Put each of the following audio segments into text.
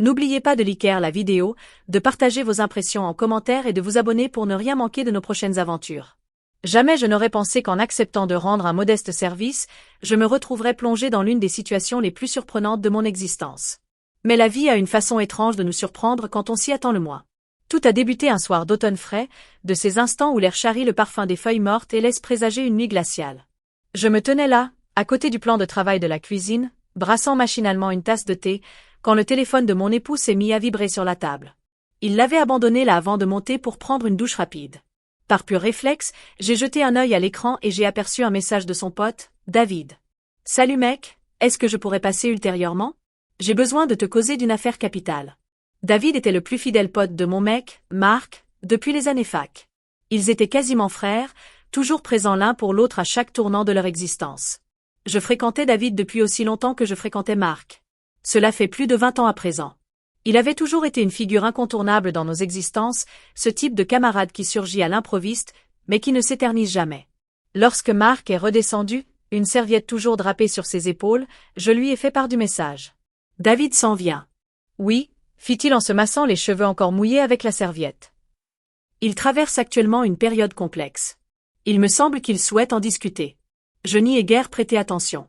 N'oubliez pas de liker la vidéo, de partager vos impressions en commentaire et de vous abonner pour ne rien manquer de nos prochaines aventures. Jamais je n'aurais pensé qu'en acceptant de rendre un modeste service, je me retrouverais plongé dans l'une des situations les plus surprenantes de mon existence. Mais la vie a une façon étrange de nous surprendre quand on s'y attend le moins. Tout a débuté un soir d'automne frais, de ces instants où l'air charrie le parfum des feuilles mortes et laisse présager une nuit glaciale. Je me tenais là, à côté du plan de travail de la cuisine, brassant machinalement une tasse de thé, quand le téléphone de mon époux s'est mis à vibrer sur la table. Il l'avait abandonné là avant de monter pour prendre une douche rapide. Par pur réflexe, j'ai jeté un œil à l'écran et j'ai aperçu un message de son pote, David. « Salut mec, est-ce que je pourrais passer ultérieurement? J'ai besoin de te causer d'une affaire capitale. » David était le plus fidèle pote de mon mec, Marc, depuis les années fac. Ils étaient quasiment frères, toujours présents l'un pour l'autre à chaque tournant de leur existence. Je fréquentais David depuis aussi longtemps que je fréquentais Marc. Cela fait plus de 20 ans à présent. Il avait toujours été une figure incontournable dans nos existences, ce type de camarade qui surgit à l'improviste, mais qui ne s'éternise jamais. Lorsque Marc est redescendu, une serviette toujours drapée sur ses épaules, je lui ai fait part du message. « David s'en vient. »« Oui », fit-il en se massant les cheveux encore mouillés avec la serviette. Il traverse actuellement une période complexe. Il me semble qu'il souhaite en discuter. Je n'y ai guère prêté attention.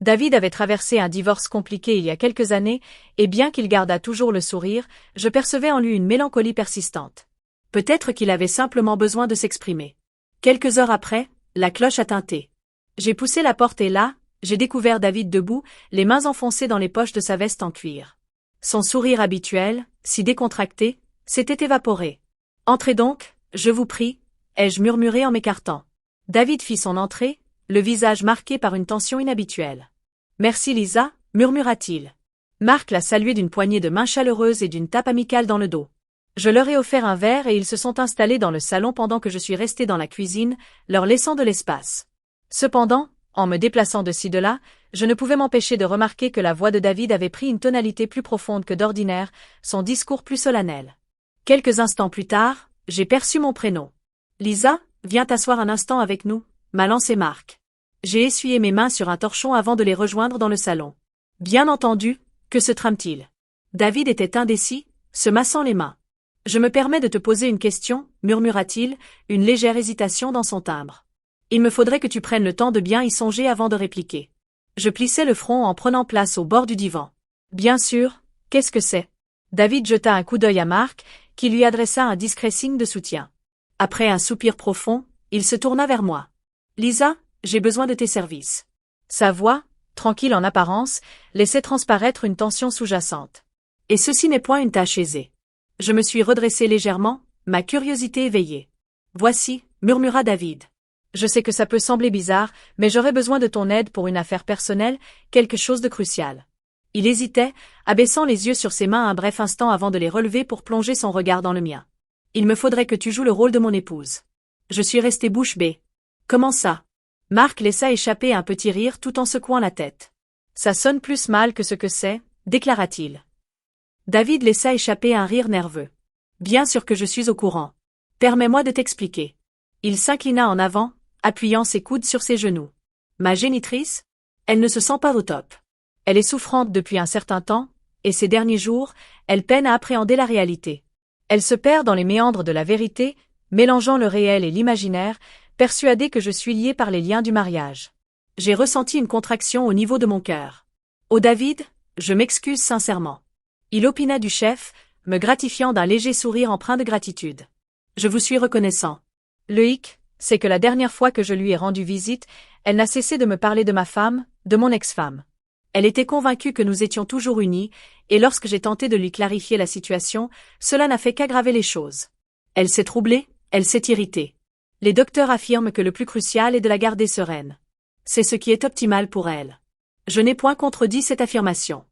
David avait traversé un divorce compliqué il y a quelques années, et bien qu'il gardât toujours le sourire, je percevais en lui une mélancolie persistante. Peut-être qu'il avait simplement besoin de s'exprimer. Quelques heures après, la cloche a tinté. J'ai poussé la porte et là, j'ai découvert David debout, les mains enfoncées dans les poches de sa veste en cuir. Son sourire habituel, si décontracté, s'était évaporé. « Entrez donc, je vous prie », ai-je murmuré en m'écartant. David fit son entrée, le visage marqué par une tension inhabituelle. « Merci Lisa », murmura-t-il. Marc l'a salué d'une poignée de mains chaleureuses et d'une tape amicale dans le dos. Je leur ai offert un verre et ils se sont installés dans le salon pendant que je suis resté dans la cuisine, leur laissant de l'espace. Cependant, en me déplaçant de ci de là, je ne pouvais m'empêcher de remarquer que la voix de David avait pris une tonalité plus profonde que d'ordinaire, son discours plus solennel. Quelques instants plus tard, j'ai perçu mon prénom. « Lisa, viens t'asseoir un instant avec nous », m'a lancé Marc. J'ai essuyé mes mains sur un torchon avant de les rejoindre dans le salon. Bien entendu, que se trame-t-il? David était indécis, se massant les mains. « Je me permets de te poser une question, » murmura-t-il, une légère hésitation dans son timbre. « Il me faudrait que tu prennes le temps de bien y songer avant de répliquer. » Je plissai le front en prenant place au bord du divan. « Bien sûr, qu'est-ce que c'est ?» David jeta un coup d'œil à Marc, qui lui adressa un discret signe de soutien. Après un soupir profond, il se tourna vers moi. « Lisa, j'ai besoin de tes services. » Sa voix, tranquille en apparence, laissait transparaître une tension sous-jacente. Et ceci n'est point une tâche aisée. Je me suis redressé légèrement, ma curiosité éveillée. « Voici », murmura David. « Je sais que ça peut sembler bizarre, mais j'aurais besoin de ton aide pour une affaire personnelle, quelque chose de crucial. » Il hésitait, abaissant les yeux sur ses mains un bref instant avant de les relever pour plonger son regard dans le mien. « Il me faudrait que tu joues le rôle de mon épouse. » Je suis resté bouche bée. « Comment ça ?» Marc laissa échapper un petit rire tout en secouant la tête. « Ça sonne plus mal que ce que c'est, » déclara-t-il. David laissa échapper un rire nerveux. « Bien sûr que je suis au courant. Permets-moi de t'expliquer. » Il s'inclina en avant, appuyant ses coudes sur ses genoux. « Ma génitrice? Elle ne se sent pas au top. Elle est souffrante depuis un certain temps, et ces derniers jours, elle peine à appréhender la réalité. Elle se perd dans les méandres de la vérité, mélangeant le réel et l'imaginaire, persuadée que je suis liée par les liens du mariage. J'ai ressenti une contraction au niveau de mon cœur. « Oh David, je m'excuse sincèrement. » Il opina du chef, me gratifiant d'un léger sourire empreint de gratitude. « Je vous suis reconnaissant. Le hic, c'est que la dernière fois que je lui ai rendu visite, elle n'a cessé de me parler de ma femme, de mon ex-femme. Elle était convaincue que nous étions toujours unis, et lorsque j'ai tenté de lui clarifier la situation, cela n'a fait qu'aggraver les choses. Elle s'est troublée, elle s'est irritée. Les docteurs affirment que le plus crucial est de la garder sereine. C'est ce qui est optimal pour elle. Je n'ai point contredit cette affirmation.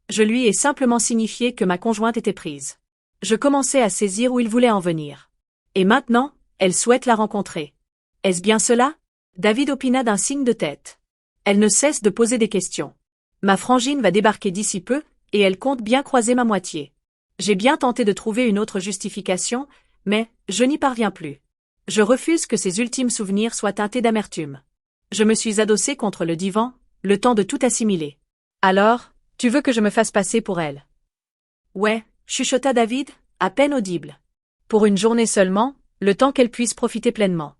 Je lui ai simplement signifié que ma conjointe était prise. Je commençais à saisir où il voulait en venir. Et maintenant, elle souhaite la rencontrer. Est-ce bien cela? David opina d'un signe de tête. Elle ne cesse de poser des questions. Ma frangine va débarquer d'ici peu, et elle compte bien croiser ma moitié. J'ai bien tenté de trouver une autre justification, mais je n'y parviens plus. Je refuse que ces ultimes souvenirs soient teintés d'amertume. Je me suis adossé contre le divan, le temps de tout assimiler. Alors, tu veux que je me fasse passer pour elle? Ouais, chuchota David, à peine audible. Pour une journée seulement, le temps qu'elle puisse profiter pleinement.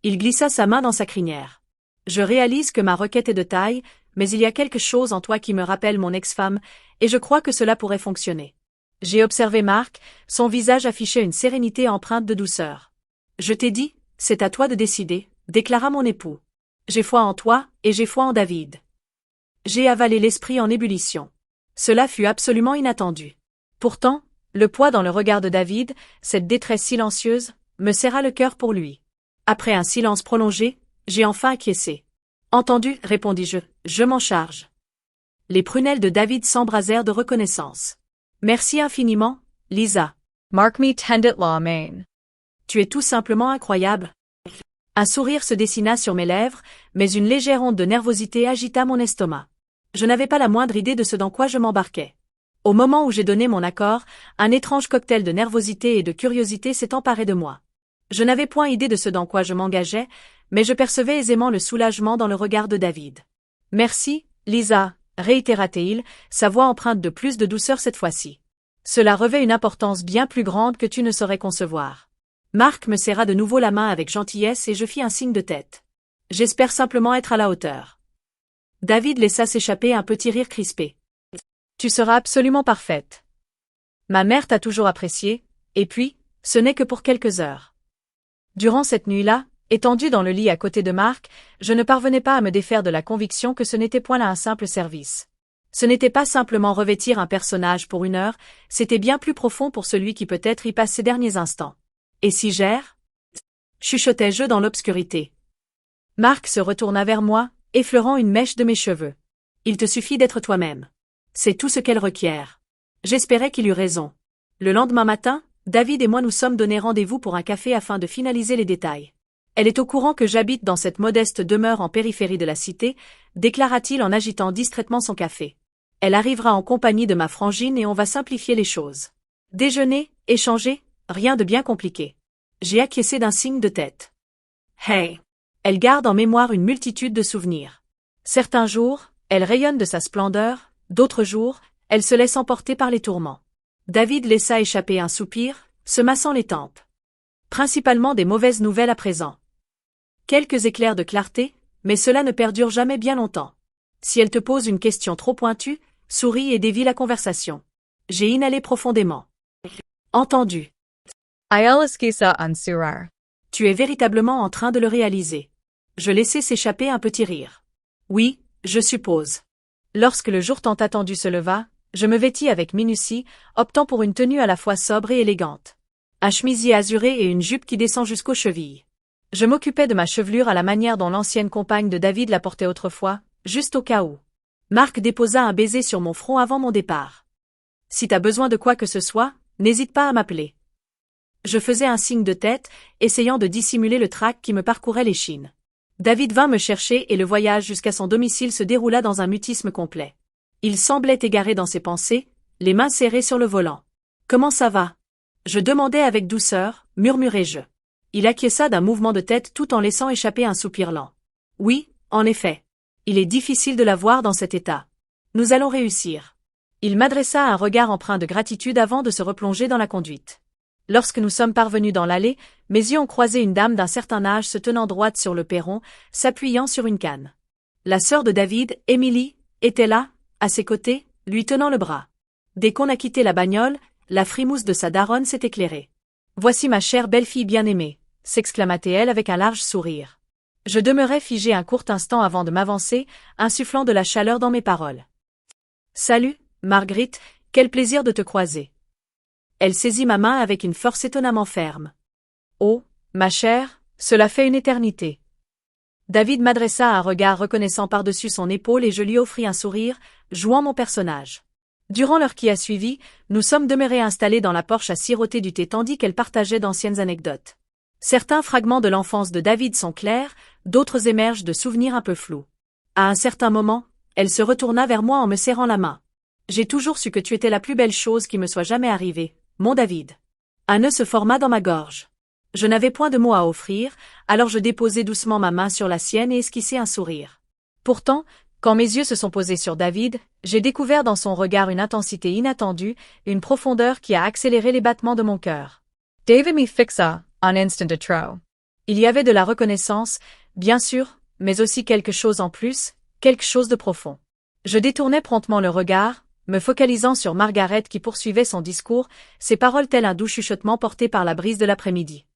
Il glissa sa main dans sa crinière. Je réalise que ma requête est de taille, mais il y a quelque chose en toi qui me rappelle mon ex-femme, et je crois que cela pourrait fonctionner. J'ai observé Mark, son visage affichait une sérénité empreinte de douceur. Je t'ai dit, c'est à toi de décider, déclara mon époux. J'ai foi en toi, et j'ai foi en David. J'ai avalé l'esprit en ébullition. Cela fut absolument inattendu. Pourtant, le poids dans le regard de David, cette détresse silencieuse, me serra le cœur pour lui. Après un silence prolongé, j'ai enfin acquiescé. Entendu, répondis-je, je m'en charge. Les prunelles de David s'embrasèrent de reconnaissance. Merci infiniment, Lisa. Mark me tendit la main. Tu es tout simplement incroyable. Un sourire se dessina sur mes lèvres, mais une légère onde de nervosité agita mon estomac. Je n'avais pas la moindre idée de ce dans quoi je m'embarquais. Au moment où j'ai donné mon accord, un étrange cocktail de nervosité et de curiosité s'est emparé de moi. Je n'avais point idée de ce dans quoi je m'engageais, mais je percevais aisément le soulagement dans le regard de David. Merci, Lisa, réitéra-t-il, sa voix empreinte de plus de douceur cette fois-ci. Cela revêt une importance bien plus grande que tu ne saurais concevoir. Mark me serra de nouveau la main avec gentillesse et je fis un signe de tête. J'espère simplement être à la hauteur. David laissa s'échapper un petit rire crispé. Tu seras absolument parfaite. Ma mère t'a toujours appréciée, et puis, ce n'est que pour quelques heures. Durant cette nuit-là, étendu dans le lit à côté de Mark, je ne parvenais pas à me défaire de la conviction que ce n'était point là un simple service. Ce n'était pas simplement revêtir un personnage pour une heure, c'était bien plus profond pour celui qui peut-être y passe ses derniers instants. Et si j'erre? Chuchotai-je dans l'obscurité. Mark se retourna vers moi, effleurant une mèche de mes cheveux. Il te suffit d'être toi-même. C'est tout ce qu'elle requiert. J'espérais qu'il eût raison. Le lendemain matin, David et moi nous sommes donné rendez-vous pour un café afin de finaliser les détails. Elle est au courant que j'habite dans cette modeste demeure en périphérie de la cité, déclara-t-il en agitant distraitement son café. Elle arrivera en compagnie de ma frangine et on va simplifier les choses. Déjeuner, échanger, rien de bien compliqué. J'ai acquiescé d'un signe de tête. Hey! Elle garde en mémoire une multitude de souvenirs. Certains jours, elle rayonne de sa splendeur, d'autres jours, elle se laisse emporter par les tourments. David laissa échapper un soupir, se massant les tempes. Principalement des mauvaises nouvelles à présent. Quelques éclairs de clarté, mais cela ne perdure jamais bien longtemps. Si elle te pose une question trop pointue, souris et dévie la conversation. J'ai inhalé profondément. Entendu. Ayalaskisa ansurar. Tu es véritablement en train de le réaliser. Je laissai s'échapper un petit rire. Oui, je suppose. Lorsque le jour tant attendu se leva, je me vêtis avec minutie, optant pour une tenue à la fois sobre et élégante. Un chemisier azuré et une jupe qui descend jusqu'aux chevilles. Je m'occupais de ma chevelure à la manière dont l'ancienne compagne de David la portait autrefois, juste au cas où. Mark déposa un baiser sur mon front avant mon départ. Si t'as besoin de quoi que ce soit, n'hésite pas à m'appeler. Je faisais un signe de tête, essayant de dissimuler le trac qui me parcourait l'échine. David vint me chercher et le voyage jusqu'à son domicile se déroula dans un mutisme complet. Il semblait égaré dans ses pensées, les mains serrées sur le volant. « Comment ça va ?» Je demandai avec douceur, murmurai-je. Il acquiesça d'un mouvement de tête tout en laissant échapper un soupir lent. « Oui, en effet. Il est difficile de la voir dans cet état. Nous allons réussir. » Il m'adressa un regard empreint de gratitude avant de se replonger dans la conduite. Lorsque nous sommes parvenus dans l'allée, mes yeux ont croisé une dame d'un certain âge se tenant droite sur le perron, s'appuyant sur une canne. La sœur de David, Emily, était là, à ses côtés, lui tenant le bras. Dès qu'on a quitté la bagnole, la frimousse de sa daronne s'est éclairée. « Voici ma chère belle-fille bien-aimée », s'exclama-t-elle avec un large sourire. Je demeurai figé un court instant avant de m'avancer, insufflant de la chaleur dans mes paroles. « Salut, Marguerite, quel plaisir de te croiser. » Elle saisit ma main avec une force étonnamment ferme. « Oh, ma chère, cela fait une éternité. » David m'adressa un regard reconnaissant par-dessus son épaule et je lui offris un sourire, jouant mon personnage. Durant l'heure qui a suivi, nous sommes demeurés installés dans la porche à siroter du thé tandis qu'elle partageait d'anciennes anecdotes. Certains fragments de l'enfance de David sont clairs, d'autres émergent de souvenirs un peu flous. À un certain moment, elle se retourna vers moi en me serrant la main. « J'ai toujours su que tu étais la plus belle chose qui me soit jamais arrivée, mon David. » Un nœud se forma dans ma gorge. Je n'avais point de mots à offrir, alors je déposai doucement ma main sur la sienne et esquissai un sourire. Pourtant, Quand mes yeux se sont posés sur David, j'ai découvert dans son regard une intensité inattendue, une profondeur qui a accéléré les battements de mon cœur. David me fixa, un instant de trop. Il y avait de la reconnaissance, bien sûr, mais aussi quelque chose en plus, quelque chose de profond. Je détournai promptement le regard, me focalisant sur Margaret qui poursuivait son discours, ses paroles telles un doux chuchotement porté par la brise de l'après-midi.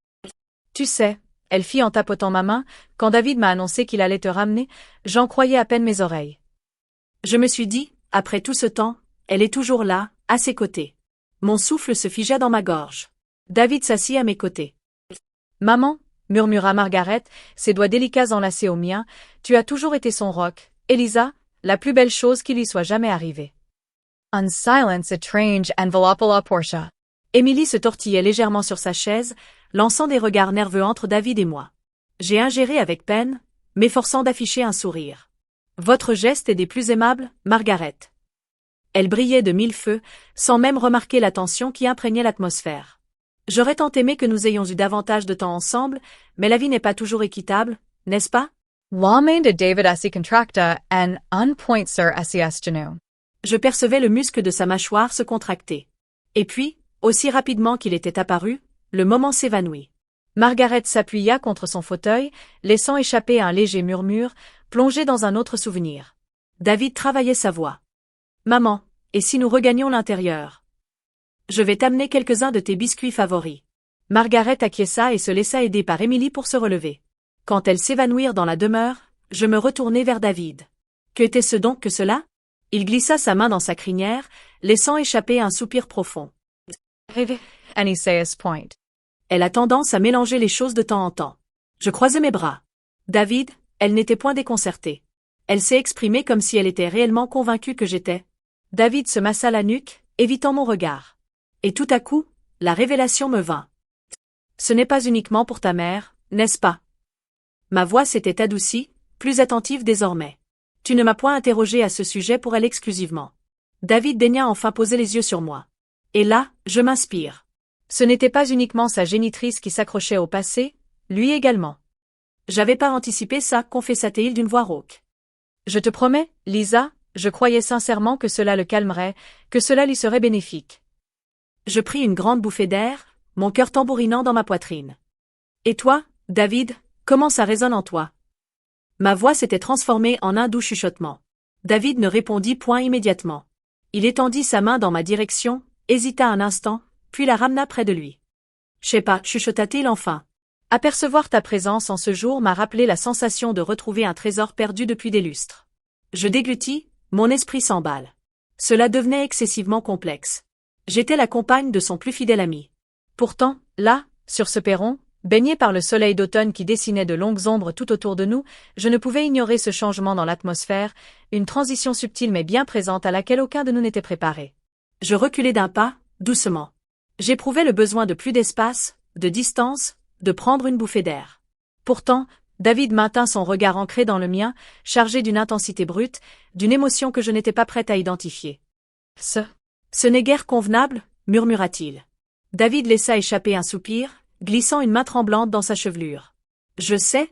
Tu sais, elle fit en tapotant ma main, quand David m'a annoncé qu'il allait te ramener, j'en croyais à peine mes oreilles. Je me suis dit, après tout ce temps, elle est toujours là, à ses côtés. Mon souffle se figea dans ma gorge. David s'assit à mes côtés. Maman, murmura Margaret, ses doigts délicats enlacés aux miens, tu as toujours été son roc, Elisa, la plus belle chose qui lui soit jamais arrivée. Un silence étrange enveloppa la Portia. Émilie se tortillait légèrement sur sa chaise, lançant des regards nerveux entre David et moi. J'ai ingéré avec peine, m'efforçant d'afficher un sourire. Votre geste est des plus aimables, Margaret. Elle brillait de mille feux, sans même remarquer la tension qui imprégnait l'atmosphère. J'aurais tant aimé que nous ayons eu davantage de temps ensemble, mais la vie n'est pas toujours équitable, n'est-ce pas? La main de David assi contracta en un point sur assi genou. Je percevais le muscle de sa mâchoire se contracter. Et puis, aussi rapidement qu'il était apparu, le moment s'évanouit. Margaret s'appuya contre son fauteuil, laissant échapper un léger murmure, plongé dans un autre souvenir. David travaillait sa voix. Maman, et si nous regagnions l'intérieur? Je vais t'amener quelques-uns de tes biscuits favoris. Margaret acquiesça et se laissa aider par Émilie pour se relever. Quand elles s'évanouirent dans la demeure, je me retournai vers David. Que était-ce donc que cela? Il glissa sa main dans sa crinière, laissant échapper un soupir profond. Point. Elle a tendance à mélanger les choses de temps en temps. Je croisai mes bras. David, elle n'était point déconcertée. Elle s'est exprimée comme si elle était réellement convaincue que j'étais. David se massa la nuque, évitant mon regard. Et tout à coup, la révélation me vint. Ce n'est pas uniquement pour ta mère, n'est-ce pas? Ma voix s'était adoucie, plus attentive désormais. Tu ne m'as point interrogé à ce sujet pour elle exclusivement. David daigna enfin poser les yeux sur moi. Et là, je m'inspire. Ce n'était pas uniquement sa génitrice qui s'accrochait au passé, lui également. J'avais pas anticipé ça, confessa-t-il d'une voix rauque. Je te promets, Lisa, je croyais sincèrement que cela le calmerait, que cela lui serait bénéfique. Je pris une grande bouffée d'air, mon cœur tambourinant dans ma poitrine. Et toi, David, comment ça résonne en toi? Ma voix s'était transformée en un doux chuchotement. David ne répondit point immédiatement. Il étendit sa main dans ma direction, hésita un instant, puis la ramena près de lui. Je sais pas, chuchota-t-il enfin. Apercevoir ta présence en ce jour m'a rappelé la sensation de retrouver un trésor perdu depuis des lustres. Je déglutis, mon esprit s'emballe. Cela devenait excessivement complexe. J'étais la compagne de son plus fidèle ami. Pourtant, là, sur ce perron, baigné par le soleil d'automne qui dessinait de longues ombres tout autour de nous, je ne pouvais ignorer ce changement dans l'atmosphère, une transition subtile mais bien présente à laquelle aucun de nous n'était préparé. Je reculai d'un pas, doucement. J'éprouvais le besoin de plus d'espace, de distance, de prendre une bouffée d'air. Pourtant, David maintint son regard ancré dans le mien, chargé d'une intensité brute, d'une émotion que je n'étais pas prête à identifier. Ce n'est guère convenable, murmura-t-il. David laissa échapper un soupir, glissant une main tremblante dans sa chevelure. Je sais,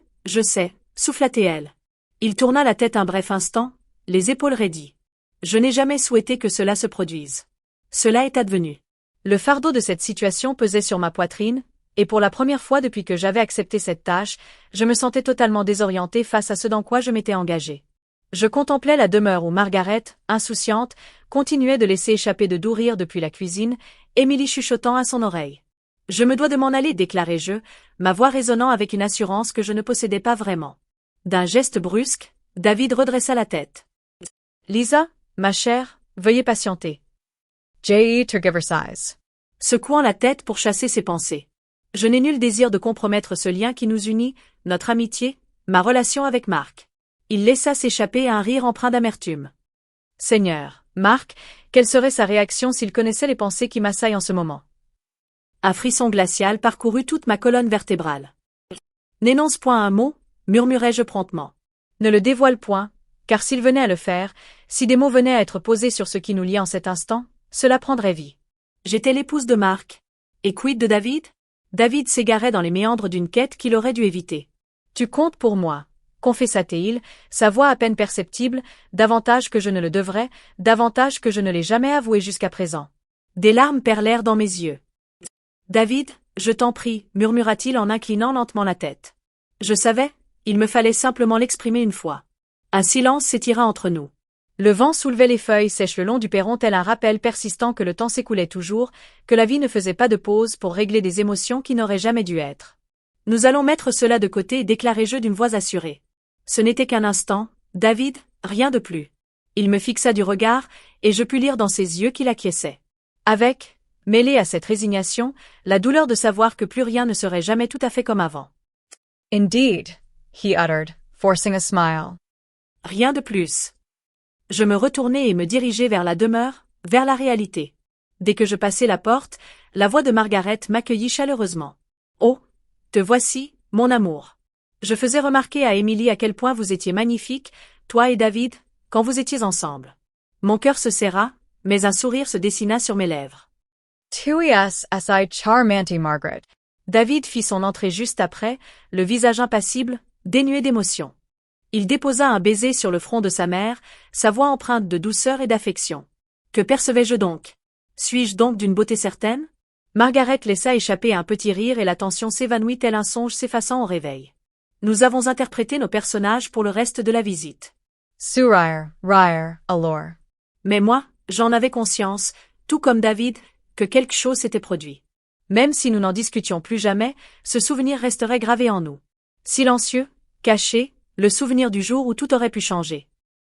souffla-t-elle. Il tourna la tête un bref instant, les épaules raidies. Je n'ai jamais souhaité que cela se produise. Cela est advenu. Le fardeau de cette situation pesait sur ma poitrine, et pour la première fois depuis que j'avais accepté cette tâche, je me sentais totalement désorientée face à ce dans quoi je m'étais engagée. Je contemplais la demeure où Margaret, insouciante, continuait de laisser échapper de doux rires depuis la cuisine, Émilie chuchotant à son oreille. Je me dois de m'en aller, déclarai-je, ma voix résonnant avec une assurance que je ne possédais pas vraiment. D'un geste brusque, David redressa la tête. Lisa, ma chère, veuillez patienter. J.E. Tergiversize. Secouant la tête pour chasser ses pensées. Je n'ai nul désir de compromettre ce lien qui nous unit, notre amitié, ma relation avec Marc. Il laissa s'échapper un rire empreint d'amertume. Seigneur, Marc, quelle serait sa réaction s'il connaissait les pensées qui m'assaillent en ce moment? Un frisson glacial parcourut toute ma colonne vertébrale. N'énonce point un mot, murmurai-je promptement. Ne le dévoile point, car s'il venait à le faire, si des mots venaient à être posés sur ce qui nous liait en cet instant, cela prendrait vie. J'étais l'épouse de Marc. Et quid de David? David s'égarait dans les méandres d'une quête qu'il aurait dû éviter. Tu comptes pour moi, confessa-t-il, sa voix à peine perceptible, davantage que je ne le devrais, davantage que je ne l'ai jamais avoué jusqu'à présent. Des larmes perlèrent dans mes yeux. David, je t'en prie, murmura-t-il en inclinant lentement la tête. Je savais, il me fallait simplement l'exprimer une fois. Un silence s'étira entre nous. Le vent soulevait les feuilles sèches le long du perron tel un rappel persistant que le temps s'écoulait toujours, que la vie ne faisait pas de pause pour régler des émotions qui n'auraient jamais dû être. Nous allons mettre cela de côté, déclarai-je d'une voix assurée. Ce n'était qu'un instant, David, rien de plus. Il me fixa du regard, et je pus lire dans ses yeux qu'il acquiesçait. Avec, mêlée à cette résignation, la douleur de savoir que plus rien ne serait jamais tout à fait comme avant. Indeed, he uttered, forcing a smile. Rien de plus. Je me retournai et me dirigeai vers la demeure, vers la réalité. Dès que je passai la porte, la voix de Margaret m'accueillit chaleureusement. « Oh, te voici, mon amour. Je faisais remarquer à Émilie à quel point vous étiez magnifiques, toi et David, quand vous étiez ensemble. » Mon cœur se serra, mais un sourire se dessina sur mes lèvres. Tuias si charmanti Margaret. David fit son entrée juste après, le visage impassible, dénué d'émotion. Il déposa un baiser sur le front de sa mère, sa voix empreinte de douceur et d'affection. Que percevais-je donc? Suis-je donc d'une beauté certaine? Margaret laissa échapper un petit rire et la tension s'évanouit tel un songe s'effaçant au réveil. Nous avons interprété nos personnages pour le reste de la visite. Surire, rire, allure. Mais moi, j'en avais conscience, tout comme David, que quelque chose s'était produit. Même si nous n'en discutions plus jamais, ce souvenir resterait gravé en nous. Silencieux, caché, le souvenir du jour où tout aurait pu changer.